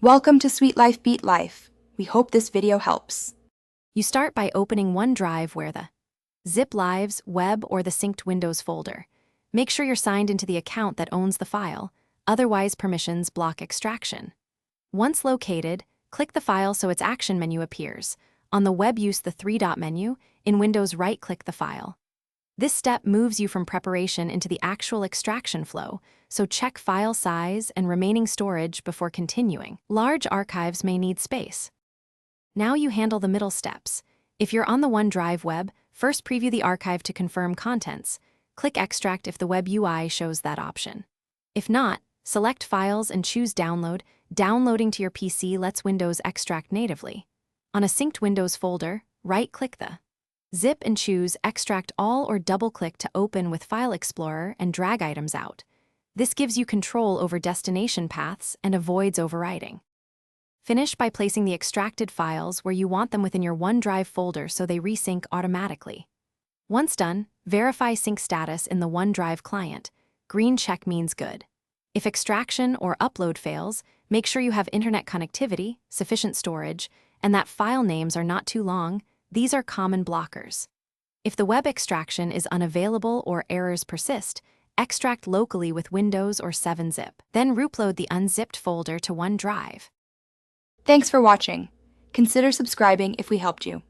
Welcome to Sweet Life Beat Life. We hope this video helps. You start by opening OneDrive where the Zip Lives, Web, or the Synced Windows folder. Make sure you're signed into the account that owns the file, otherwise permissions block extraction. Once located, click the file so its action menu appears. On the web, use the three-dot menu. In Windows, right-click the file. This step moves you from preparation into the actual extraction flow, so check file size and remaining storage before continuing. Large archives may need space. Now you handle the middle steps. If you're on the OneDrive web, first preview the archive to confirm contents. Click Extract if the web UI shows that option. If not, select Files and choose Download. Downloading to your PC lets Windows extract natively. On a synced Windows folder, right-click the Zip and choose Extract All or double-click to open with File Explorer and drag items out. This gives you control over destination paths and avoids overwriting. Finish by placing the extracted files where you want them within your OneDrive folder so they resync automatically. Once done, verify sync status in the OneDrive client. Green check means good. If extraction or upload fails, make sure you have internet connectivity, sufficient storage, and that file names are not too long. These are common blockers. If the web extraction is unavailable or errors persist, extract locally with Windows or 7-zip. Then reupload the unzipped folder to OneDrive. Thanks for watching. Consider subscribing if we helped you.